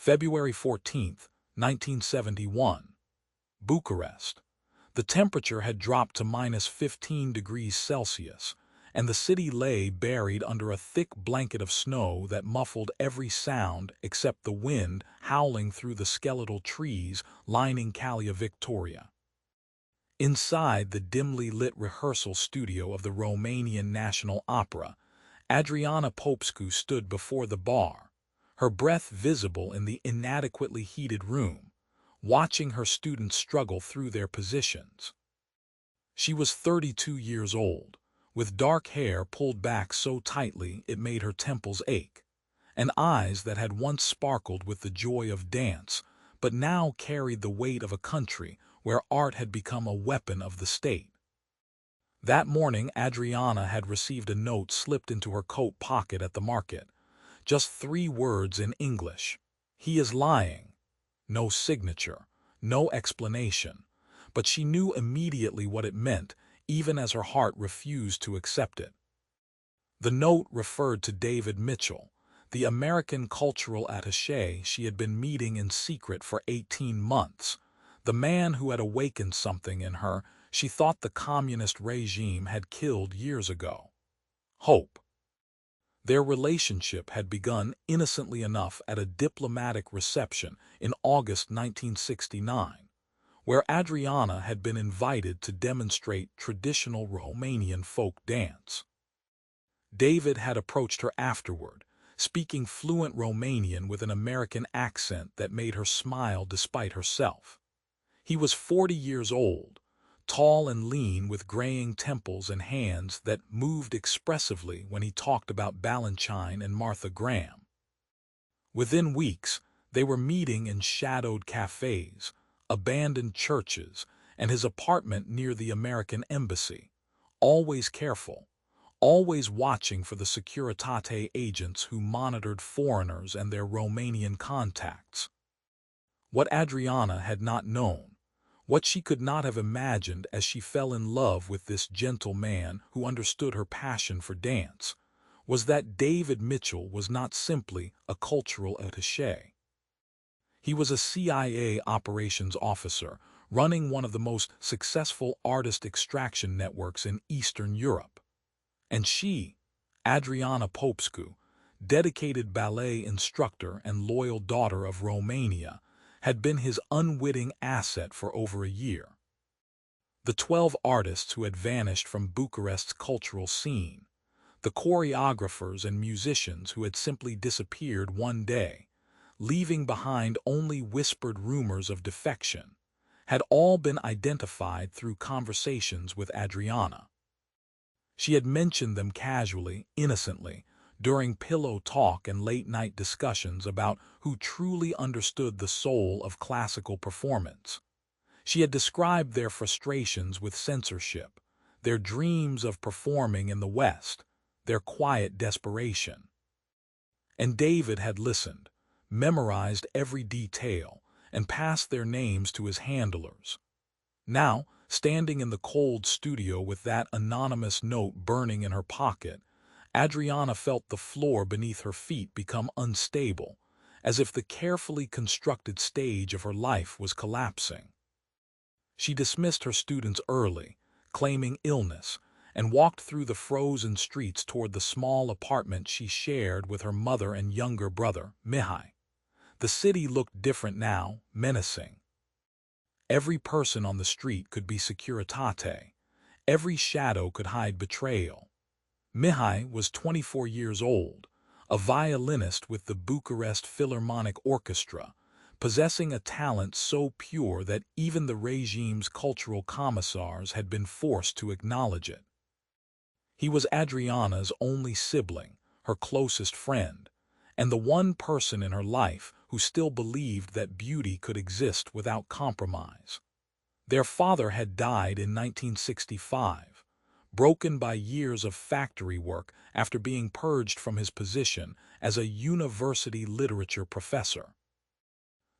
February 14, 1971. Bucharest. The temperature had dropped to -15 degrees Celsius, and the city lay buried under a thick blanket of snow that muffled every sound except the wind howling through the skeletal trees lining Calea Victoria. Inside the dimly lit rehearsal studio of the Romanian National Opera, Adriana Popescu stood before the bar, her breath visible in the inadequately heated room, watching her students struggle through their positions. She was 32 years old, with dark hair pulled back so tightly it made her temples ache, and eyes that had once sparkled with the joy of dance, but now carried the weight of a country where art had become a weapon of the state. That morning, Adriana had received a note slipped into her coat pocket at the market. Just 3 words in English. "He is lying." No signature, no explanation, but she knew immediately what it meant, even as her heart refused to accept it. The note referred to David Mitchell, the American cultural attaché she had been meeting in secret for 18 months, the man who had awakened something in her she thought the communist regime had killed years ago. Hope. Their relationship had begun innocently enough at a diplomatic reception in August 1969, where Adriana had been invited to demonstrate traditional Romanian folk dance. David had approached her afterward, speaking fluent Romanian with an American accent that made her smile despite herself. He was 40 years old, tall and lean with graying temples and hands that moved expressively when he talked about Balanchine and Martha Graham. Within weeks, they were meeting in shadowed cafes, abandoned churches, and his apartment near the American embassy, always careful, always watching for the Securitate agents who monitored foreigners and their Romanian contacts. What Adriana had not known, what she could not have imagined as she fell in love with this gentle man who understood her passion for dance, was that David Mitchell was not simply a cultural attaché. He was a CIA operations officer running one of the most successful artist extraction networks in Eastern Europe. And she, Adriana Popescu, dedicated ballet instructor and loyal daughter of Romania, had been his unwitting asset for over a year. The 12 artists who had vanished from Bucharest's cultural scene, the choreographers and musicians who had simply disappeared one day, leaving behind only whispered rumors of defection, had all been identified through conversations with Adriana. She had mentioned them casually, innocently, during pillow talk and late-night discussions about who truly understood the soul of classical performance. She had described their frustrations with censorship, their dreams of performing in the West, their quiet desperation. And David had listened, memorized every detail, and passed their names to his handlers. Now, standing in the cold studio with that anonymous note burning in her pocket, Adriana felt the floor beneath her feet become unstable, as if the carefully constructed stage of her life was collapsing. She dismissed her students early, claiming illness, and walked through the frozen streets toward the small apartment she shared with her mother and younger brother, Mihai. The city looked different now, menacing. Every person on the street could be Securitate. Every shadow could hide betrayal. Mihai was 24 years old, a violinist with the Bucharest Philharmonic Orchestra, possessing a talent so pure that even the regime's cultural commissars had been forced to acknowledge it. He was Adriana's only sibling, her closest friend, and the one person in her life who still believed that beauty could exist without compromise. Their father had died in 1965, broken by years of factory work after being purged from his position as a university literature professor.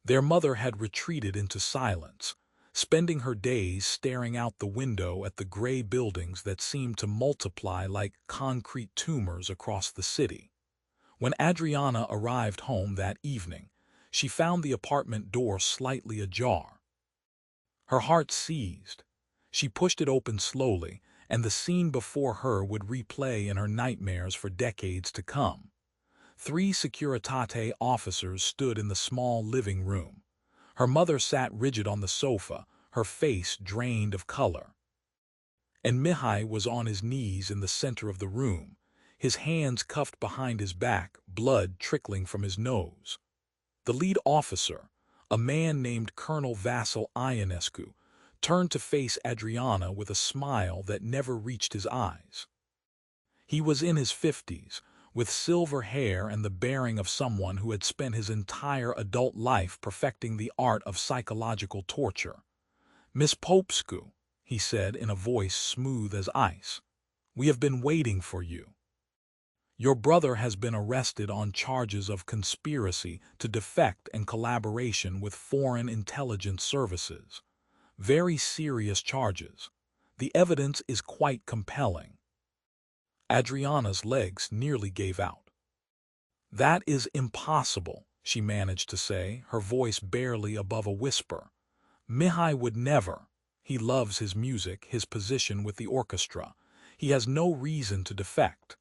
Their mother had retreated into silence, spending her days staring out the window at the gray buildings that seemed to multiply like concrete tumors across the city. When Adriana arrived home that evening, she found the apartment door slightly ajar. Her heart seized. She pushed it open slowly, and the scene before her would replay in her nightmares for decades to come. 3 Securitate officers stood in the small living room. Her mother sat rigid on the sofa, her face drained of color. And Mihai was on his knees in the center of the room, his hands cuffed behind his back, blood trickling from his nose. The lead officer, a man named Colonel Vasil Ionescu, turned to face Adriana with a smile that never reached his eyes. He was in his 50s, with silver hair and the bearing of someone who had spent his entire adult life perfecting the art of psychological torture. "Miss Popescu," he said in a voice smooth as ice, "we have been waiting for you. Your brother has been arrested on charges of conspiracy to defect and collaboration with foreign intelligence services. Very serious charges. The evidence is quite compelling." Adriana's legs nearly gave out. "That is impossible," she managed to say, her voice barely above a whisper. "Mihai would never. He loves his music, his position with the orchestra. He has no reason to defect."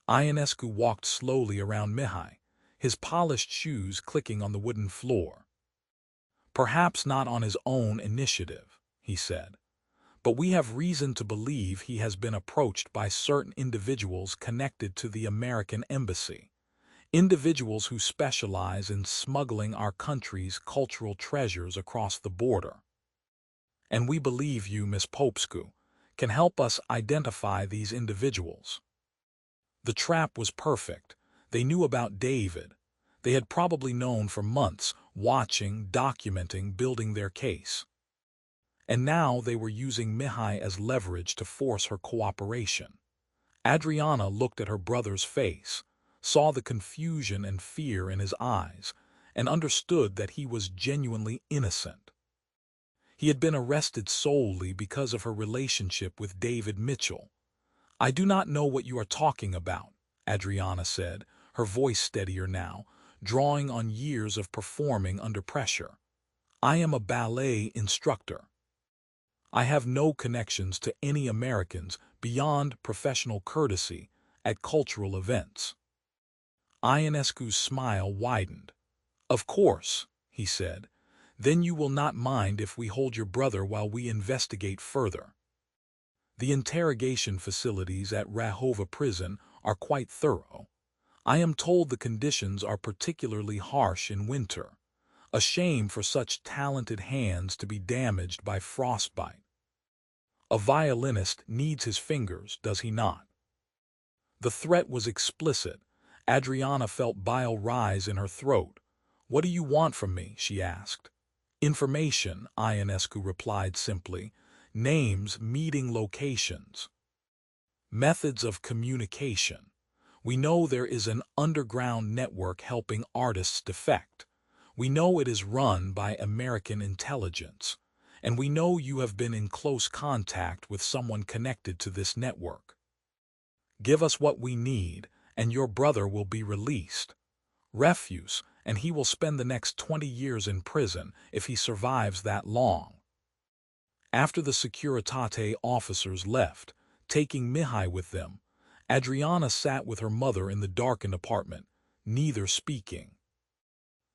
Ionescu walked slowly around Mihai, his polished shoes clicking on the wooden floor. "Perhaps not on his own initiative," he said, "but we have reason to believe he has been approached by certain individuals connected to the American embassy, individuals who specialize in smuggling our country's cultural treasures across the border. And we believe you, Miss Popescu, can help us identify these individuals." The trap was perfect. They knew about David. They had probably known for months, watching, documenting, building their case. And now they were using Mihai as leverage to force her cooperation. Adriana looked at her brother's face, saw the confusion and fear in his eyes, and understood that he was genuinely innocent. He had been arrested solely because of her relationship with David Mitchell. "I do not know what you are talking about," Adriana said, her voice steadier now, drawing on years of performing under pressure. "I am a ballet instructor. I have no connections to any Americans beyond professional courtesy at cultural events." Ionescu's smile widened. "Of course," he said, "then you will not mind if we hold your brother while we investigate further. The interrogation facilities at Rahova prison are quite thorough. I am told the conditions are particularly harsh in winter. A shame for such talented hands to be damaged by frostbite. A violinist needs his fingers, does he not?" The threat was explicit. Adriana felt bile rise in her throat. "What do you want from me?" she asked. "Information," Ionescu replied simply. "Names, meeting locations. Methods of communication. We know there is an underground network helping artists defect. We know it is run by American intelligence. And we know you have been in close contact with someone connected to this network. Give us what we need, and your brother will be released. Refuse, and he will spend the next 20 years in prison if he survives that long." After the Securitate officers left, taking Mihai with them, Adriana sat with her mother in the darkened apartment, neither speaking.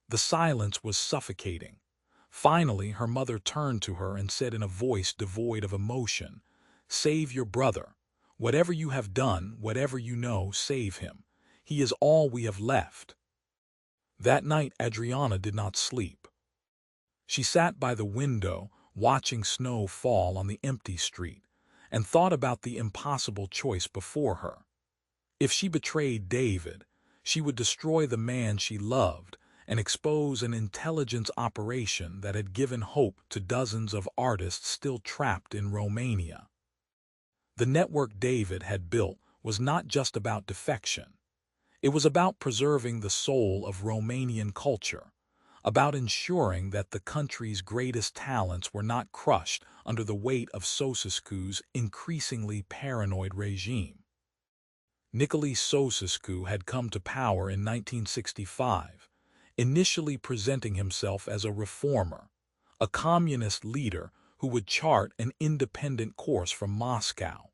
The silence was suffocating. Finally, her mother turned to her and said in a voice devoid of emotion, "Save your brother. Whatever you have done, whatever you know, save him. He is all we have left." That night, Adriana did not sleep. She sat by the window, watching snow fall on the empty street, and thought about the impossible choice before her. If she betrayed David, she would destroy the man she loved and expose an intelligence operation that had given hope to dozens of artists still trapped in Romania. The network David had built was not just about defection. It was about preserving the soul of Romanian culture, about ensuring that the country's greatest talents were not crushed under the weight of Ceaușescu's increasingly paranoid regime. Nicolae Ceaușescu had come to power in 1965, initially presenting himself as a reformer, a communist leader who would chart an independent course from Moscow.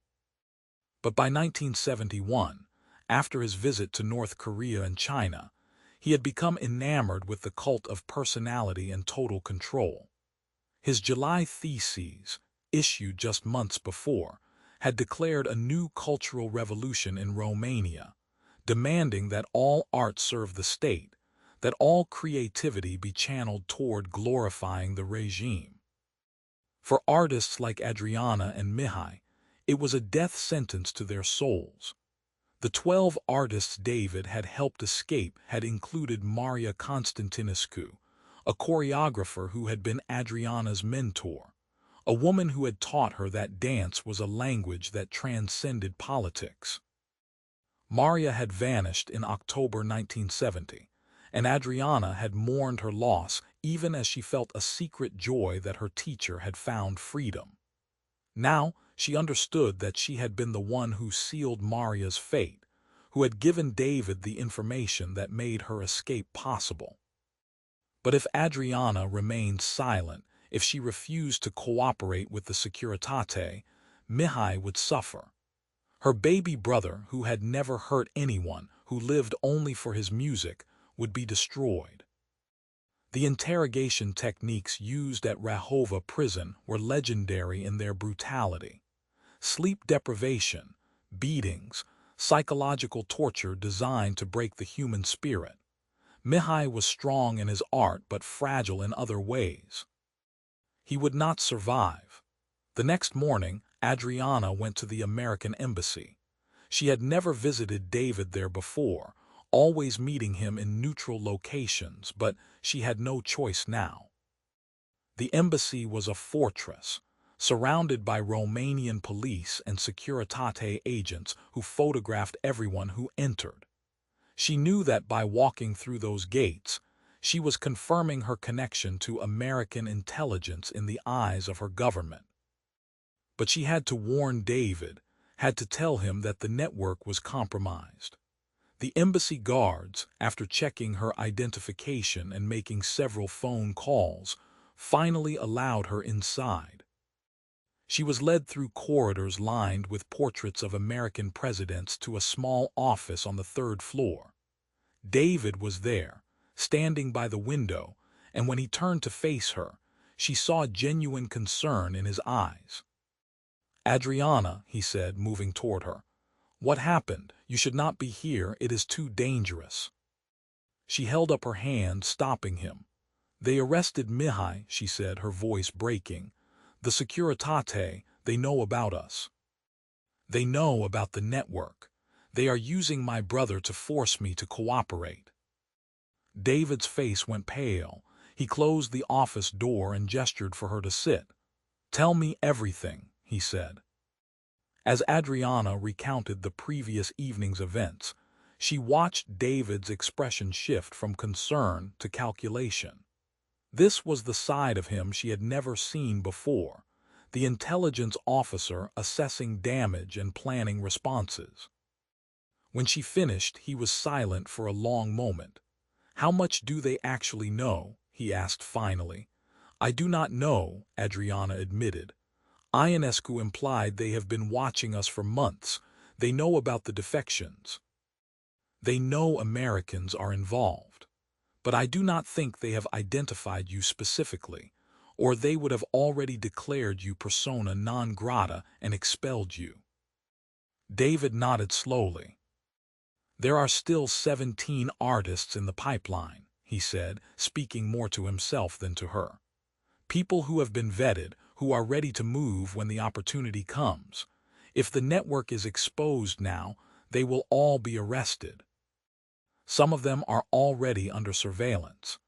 But by 1971, after his visit to North Korea and China, he had become enamored with the cult of personality and total control. His July theses, issued just months before, had declared a new cultural revolution in Romania, demanding that all art serve the state, that all creativity be channeled toward glorifying the regime. For artists like Adriana and Mihai, it was a death sentence to their souls. The 12 artists David had helped escape had included Maria Constantinescu, a choreographer who had been Adriana's mentor, a woman who had taught her that dance was a language that transcended politics. Maria had vanished in October 1970, and Adriana had mourned her loss even as she felt a secret joy that her teacher had found freedom. Now she understood that she had been the one who sealed Maria's fate, who had given David the information that made her escape possible. But if Adriana remained silent, if she refused to cooperate with the Securitate, Mihai would suffer. Her baby brother, who had never hurt anyone, who lived only for his music, would be destroyed. The interrogation techniques used at Rahova prison were legendary in their brutality. Sleep deprivation, beatings, psychological torture designed to break the human spirit. Mihai was strong in his art but fragile in other ways. He would not survive. The next morning, Adriana went to the American embassy. She had never visited David there before, always meeting him in neutral locations, but she had no choice now. The embassy was a fortress, surrounded by Romanian police and Securitate agents who photographed everyone who entered. She knew that by walking through those gates, she was confirming her connection to American intelligence in the eyes of her government. But she had to warn David, had to tell him that the network was compromised. The embassy guards, after checking her identification and making several phone calls, finally allowed her inside. She was led through corridors lined with portraits of American presidents to a small office on the 3rd floor. David was there, standing by the window, and when he turned to face her, she saw genuine concern in his eyes. "Adriana," he said, moving toward her. "What happened? You should not be here. It is too dangerous." She held up her hand, stopping him. "They arrested Mihai," she said, her voice breaking. "The Securitate, they know about us. They know about the network. They are using my brother to force me to cooperate." David's face went pale. He closed the office door and gestured for her to sit. "Tell me everything," he said. As Adriana recounted the previous evening's events, she watched David's expression shift from concern to calculation. This was the side of him she had never seen before, the intelligence officer assessing damage and planning responses. When she finished, he was silent for a long moment. "How much do they actually know?" he asked finally. "I do not know," Adriana admitted. "Ionescu implied they have been watching us for months. They know about the defections. They know Americans are involved. But I do not think they have identified you specifically, or they would have already declared you persona non grata and expelled you." David nodded slowly. "There are still 17 artists in the pipeline," he said, speaking more to himself than to her. "People who have been vetted, who are ready to move when the opportunity comes. If the network is exposed now, they will all be arrested. Some of them are already under surveillance.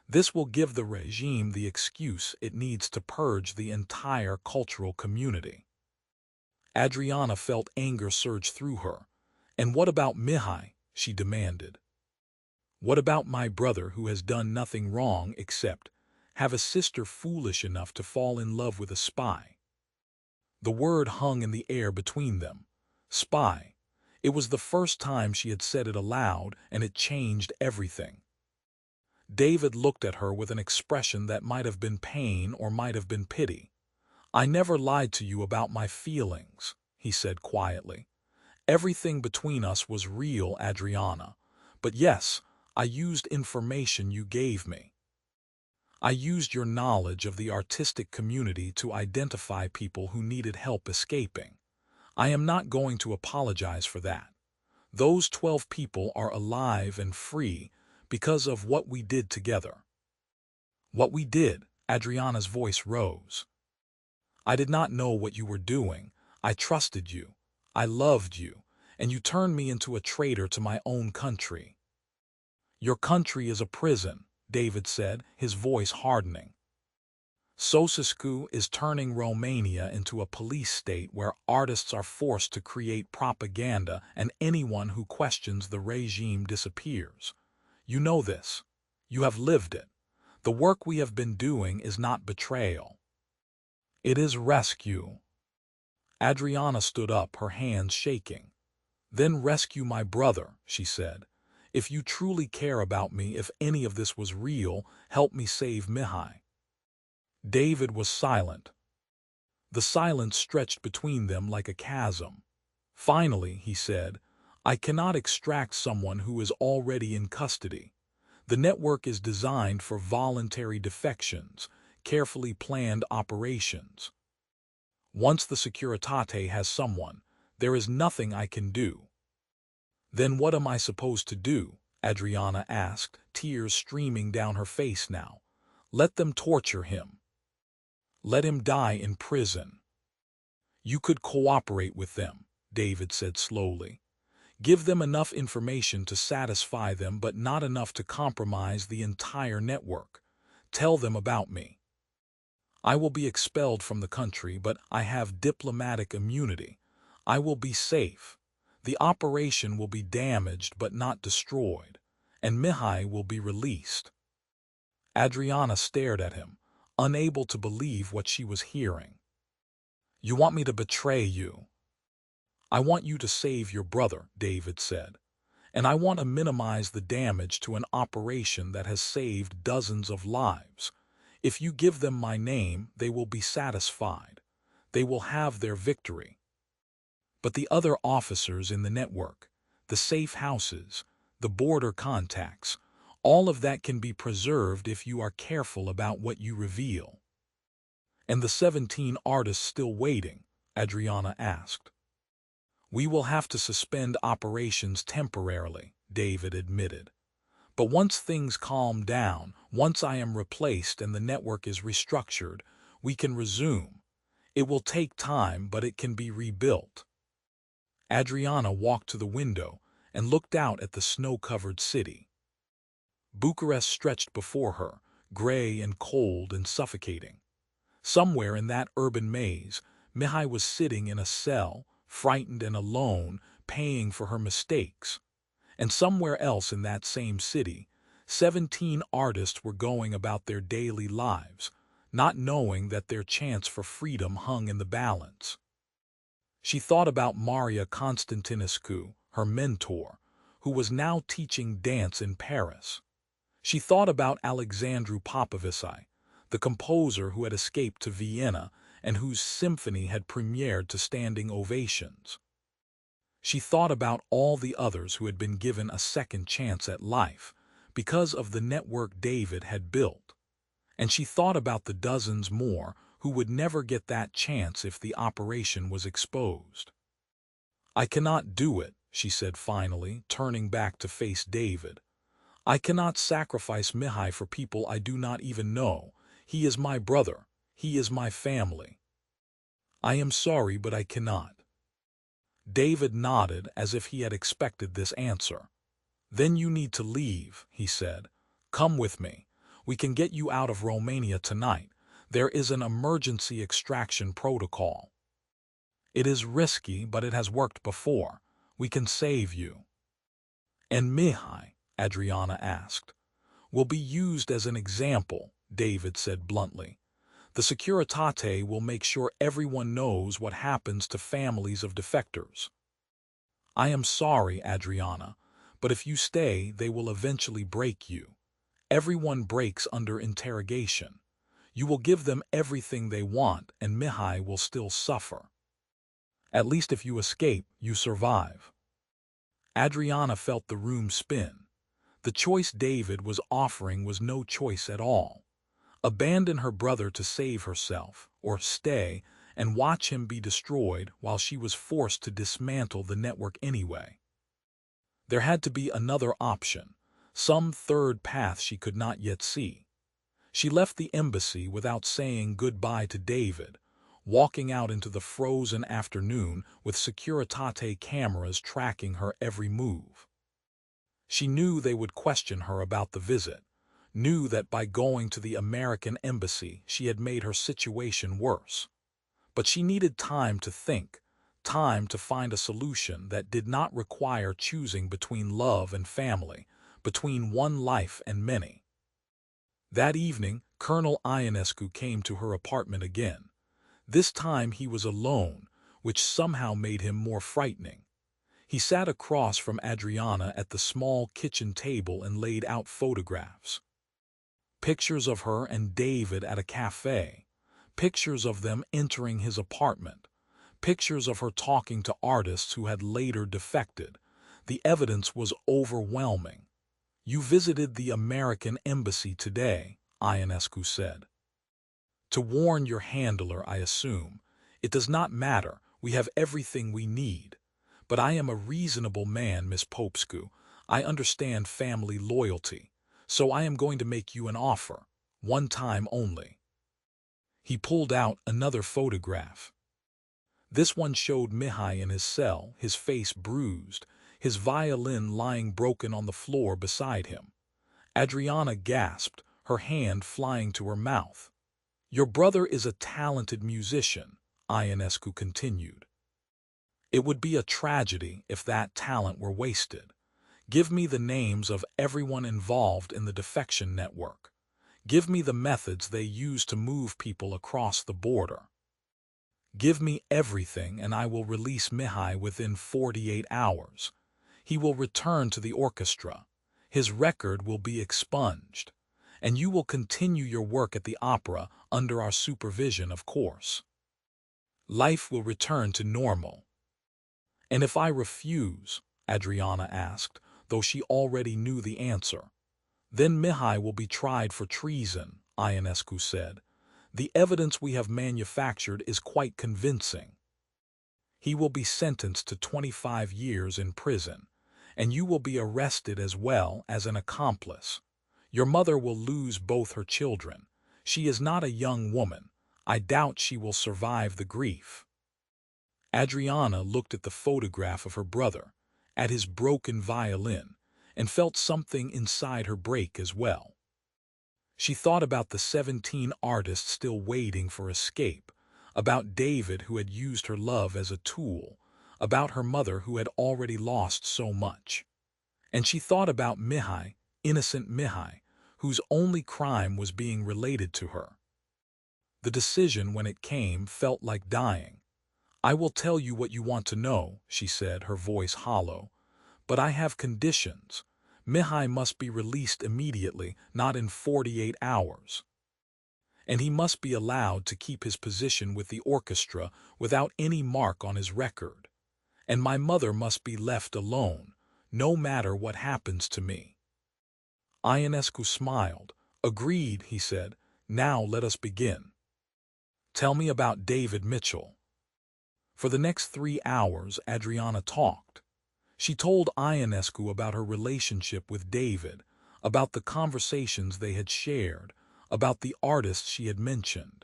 This will give the regime the excuse it needs to purge the entire cultural community." Adriana felt anger surge through her. "And what about Mihai?" she demanded. "What about my brother who has done nothing wrong except have a sister foolish enough to fall in love with a spy?" The word hung in the air between them. Spy. It was the first time she had said it aloud, and it changed everything. David looked at her with an expression that might have been pain or might have been pity. "I never lied to you about my feelings," he said quietly. "Everything between us was real, Adriana. But yes, I used information you gave me. I used your knowledge of the artistic community to identify people who needed help escaping. I am not going to apologize for that. Those 12 people are alive and free because of what we did together." "What we did," Adriana's voice rose. "I did not know what you were doing. I trusted you. I loved you. And you turned me into a traitor to my own country." "Your country is a prison," David said, his voice hardening. "Ceaușescu is turning Romania into a police state where artists are forced to create propaganda and anyone who questions the regime disappears. You know this. You have lived it. The work we have been doing is not betrayal. It is rescue." Adriana stood up, her hands shaking. "Then rescue my brother," she said. "If you truly care about me, if any of this was real, help me save Mihai." David was silent. The silence stretched between them like a chasm. Finally, he said, "I cannot extract someone who is already in custody. The network is designed for voluntary defections, carefully planned operations. Once the Securitate has someone, there is nothing I can do." "Then what am I supposed to do?" Adriana asked, tears streaming down her face now. "Let them torture him. Let him die in prison." "You could cooperate with them," David said slowly. "Give them enough information to satisfy them, but not enough to compromise the entire network. Tell them about me. I will be expelled from the country, but I have diplomatic immunity. I will be safe. The operation will be damaged but not destroyed, and Mihai will be released." Adriana stared at him, unable to believe what she was hearing. "You want me to betray you?" "I want you to save your brother," David said. "And I want to minimize the damage to an operation that has saved dozens of lives. If you give them my name, they will be satisfied. They will have their victory. But the other officers in the network, the safe houses, the border contacts, all of that can be preserved if you are careful about what you reveal." "And the 17 artists still waiting?" Adriana asked. "We will have to suspend operations temporarily," David admitted. "But once things calm down, once I am replaced and the network is restructured, we can resume. It will take time, but it can be rebuilt." Adriana walked to the window and looked out at the snow-covered city. Bucharest stretched before her, gray and cold and suffocating. Somewhere in that urban maze, Mihai was sitting in a cell, frightened and alone, paying for her mistakes. And somewhere else in that same city, 17 artists were going about their daily lives, not knowing that their chance for freedom hung in the balance. She thought about Maria Constantinescu, her mentor, who was now teaching dance in Paris. She thought about Alexandru Popescu, the composer who had escaped to Vienna and whose symphony had premiered to standing ovations. She thought about all the others who had been given a second chance at life because of the network David had built. And she thought about the dozens more who would never get that chance if the operation was exposed. "I cannot do it," she said finally, turning back to face David. "I cannot sacrifice Mihai for people I do not even know. He is my brother. He is my family. I am sorry, but I cannot." David nodded as if he had expected this answer. "Then you need to leave," he said. "Come with me. We can get you out of Romania tonight. There is an emergency extraction protocol. It is risky, but it has worked before. We can save you." "And Mihai?" Adriana asked. "Will be used as an example," David said bluntly. "The Securitate will make sure everyone knows what happens to families of defectors." "I am sorry, Adriana, but if you stay, they will eventually break you. Everyone breaks under interrogation. You will give them everything they want, and Mihai will still suffer. At least if you escape, you survive. Adriana felt the room spin. The choice David was offering was no choice at all. Abandon her brother to save herself, or stay and watch him be destroyed while she was forced to dismantle the network anyway. There had to be another option, some third path she could not yet see. She left the embassy without saying goodbye to David, walking out into the frozen afternoon with Securitate cameras tracking her every move. She knew they would question her about the visit, knew that by going to the American embassy she had made her situation worse. But she needed time to think, time to find a solution that did not require choosing between love and family, between one life and many. That evening, Colonel Ionescu came to her apartment again. This time he was alone, which somehow made him more frightening. He sat across from Adriana at the small kitchen table and laid out photographs. Pictures of her and David at a cafe, pictures of them entering his apartment, pictures of her talking to artists who had later defected. The evidence was overwhelming. "You visited the American embassy today," Ionescu said. "To warn your handler, I assume. It does not matter. We have everything we need. But I am a reasonable man, Miss Popescu. I understand family loyalty. So I am going to make you an offer. One time only." He pulled out another photograph. This one showed Mihai in his cell, his face bruised, his violin lying broken on the floor beside him. Adriana gasped, her hand flying to her mouth. "Your brother is a talented musician," Ionescu continued. "It would be a tragedy if that talent were wasted. Give me the names of everyone involved in the defection network. Give me the methods they use to move people across the border. Give me everything and I will release Mihai within 48 hours. He will return to the orchestra. His record will be expunged. And you will continue your work at the opera under our supervision, of course. Life will return to normal." "And if I refuse?" Adriana asked, though she already knew the answer. "Then Mihai will be tried for treason," Ionescu said. "The evidence we have manufactured is quite convincing. He will be sentenced to 25 years in prison, and you will be arrested as well as an accomplice. Your mother will lose both her children. She is not a young woman. I doubt she will survive the grief." Adriana looked at the photograph of her brother, at his broken violin, and felt something inside her break as well. She thought about the 17 artists still waiting for escape, about David who had used her love as a tool, about her mother who had already lost so much. And she thought about Mihai, innocent Mihai, whose only crime was being related to her. The decision, when it came, felt like dying. "I will tell you what you want to know," she said, her voice hollow. "But I have conditions. Mihai must be released immediately, not in 48 hours. And he must be allowed to keep his position with the orchestra without any mark on his record. And my mother must be left alone, no matter what happens to me." Ionescu smiled. "Agreed," he said. "Now let us begin. Tell me about David Mitchell." For the next 3 hours, Adriana talked. She told Ionescu about her relationship with David, about the conversations they had shared, about the artists she had mentioned.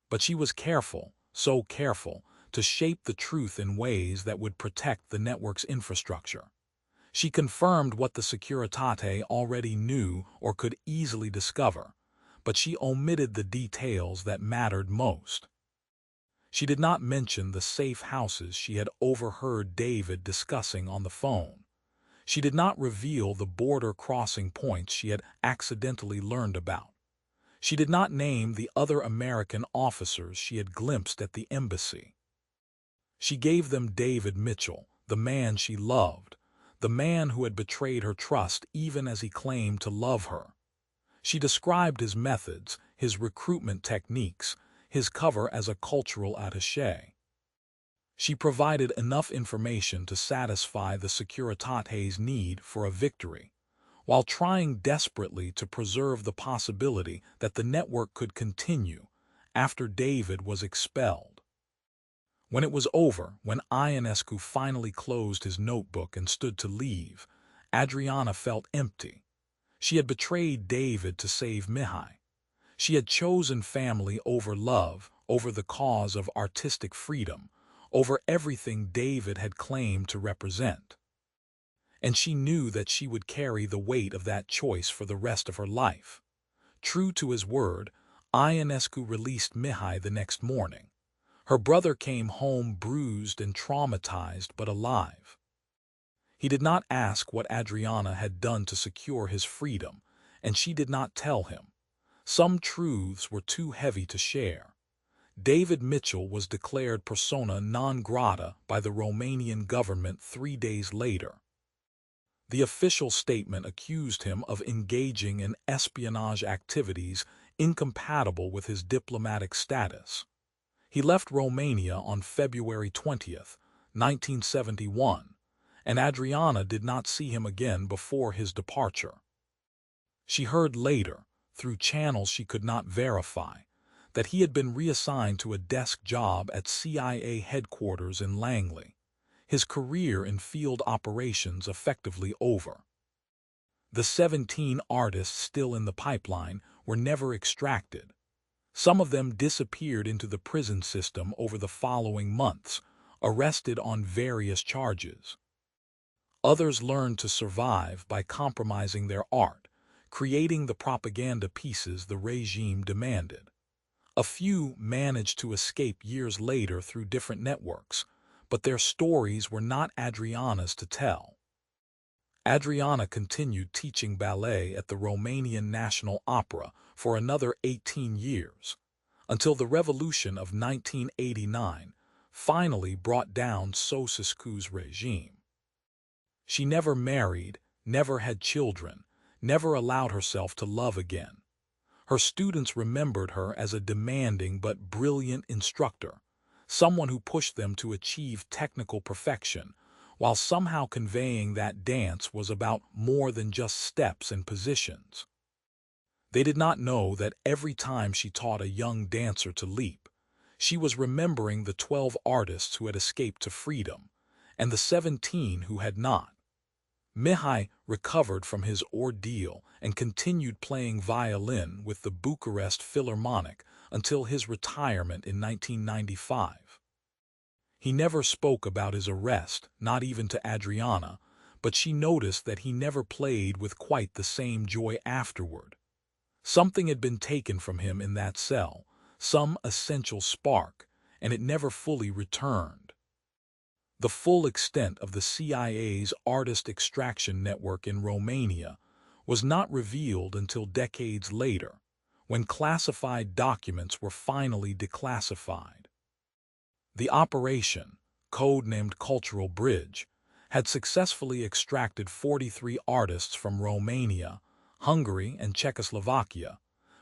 But she was careful, so careful, to shape the truth in ways that would protect the network's infrastructure. She confirmed what the Securitate already knew or could easily discover, but she omitted the details that mattered most. She did not mention the safe houses she had overheard David discussing on the phone. She did not reveal the border crossing points she had accidentally learned about. She did not name the other American officers she had glimpsed at the embassy. She gave them David Mitchell, the man she loved, the man who had betrayed her trust even as he claimed to love her. She described his methods, his recruitment techniques, his cover as a cultural attaché. She provided enough information to satisfy the Securitate's need for a victory, while trying desperately to preserve the possibility that the network could continue after David was expelled. When it was over, when Ionescu finally closed his notebook and stood to leave, Adriana felt empty. She had betrayed David to save Mihai. She had chosen family over love, over the cause of artistic freedom, over everything David had claimed to represent. And she knew that she would carry the weight of that choice for the rest of her life. True to his word, Ionescu released Mihai the next morning. Her brother came home bruised and traumatized but alive. He did not ask what Adriana had done to secure his freedom, and she did not tell him. Some truths were too heavy to share. David Mitchell was declared persona non grata by the Romanian government 3 days later. The official statement accused him of engaging in espionage activities incompatible with his diplomatic status. He left Romania on February 20th, 1971, and Adriana did not see him again before his departure. She heard later, through channels she could not verify, that he had been reassigned to a desk job at CIA headquarters in Langley, his career in field operations effectively over. The 17 artists still in the pipeline were never extracted. Some of them disappeared into the prison system over the following months, arrested on various charges. Others learned to survive by compromising their art, creating the propaganda pieces the regime demanded. A few managed to escape years later through different networks, but their stories were not Adriana's to tell. Adriana continued teaching ballet at the Romanian National Opera for another 18 years, until the revolution of 1989 finally brought down Ceaușescu's regime. She never married, never had children, never allowed herself to love again. Her students remembered her as a demanding but brilliant instructor, someone who pushed them to achieve technical perfection, while somehow conveying that dance was about more than just steps and positions. They did not know that every time she taught a young dancer to leap, she was remembering the 12 artists who had escaped to freedom, and the 17 who had not. Mihai recovered from his ordeal and continued playing violin with the Bucharest Philharmonic until his retirement in 1995. He never spoke about his arrest, not even to Adriana, but she noticed that he never played with quite the same joy afterward. Something had been taken from him in that cell, some essential spark, and it never fully returned. The full extent of the CIA's artist extraction network in Romania was not revealed until decades later, when classified documents were finally declassified. The operation, code-named Cultural Bridge, had successfully extracted 43 artists from Romania, Hungary, and Czechoslovakia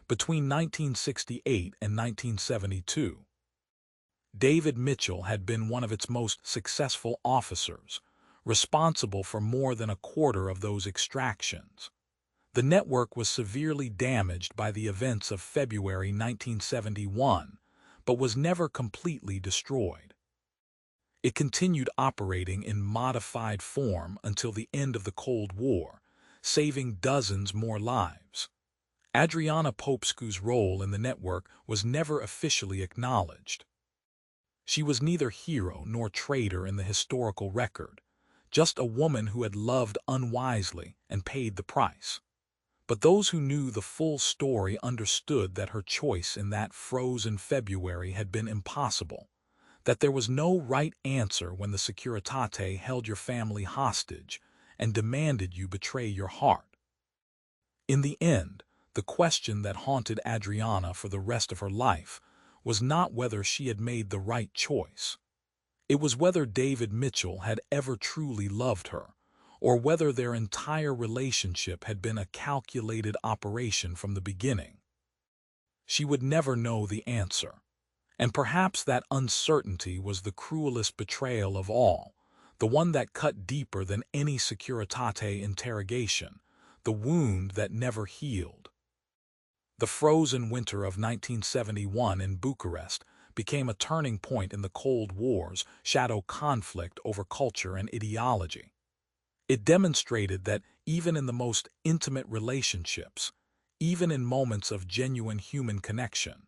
between 1968 and 1972. David Mitchell had been one of its most successful officers, responsible for more than a quarter of those extractions. The network was severely damaged by the events of February 1971, but was never completely destroyed. It continued operating in modified form until the end of the Cold War, saving dozens more lives. Adriana Popescu's role in the network was never officially acknowledged. She was neither hero nor traitor in the historical record, just a woman who had loved unwisely and paid the price. But those who knew the full story understood that her choice in that frozen February had been impossible, that there was no right answer when the Securitate held your family hostage and demanded you betray your heart. In the end, the question that haunted Adriana for the rest of her life was not whether she had made the right choice. It was whether David Mitchell had ever truly loved her, or whether their entire relationship had been a calculated operation from the beginning. She would never know the answer, and perhaps that uncertainty was the cruelest betrayal of all, the one that cut deeper than any Securitate interrogation, the wound that never healed. The frozen winter of 1971 in Bucharest became a turning point in the Cold War's shadow conflict over culture and ideology. It demonstrated that even in the most intimate relationships, even in moments of genuine human connection,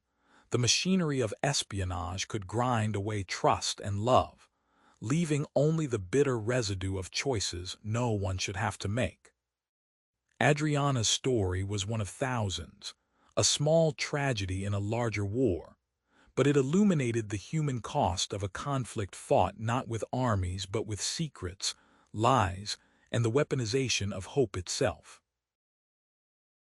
the machinery of espionage could grind away trust and love, leaving only the bitter residue of choices no one should have to make. Adriana's story was one of thousands, a small tragedy in a larger war, but it illuminated the human cost of a conflict fought not with armies but with secrets, lies, and the weaponization of hope itself.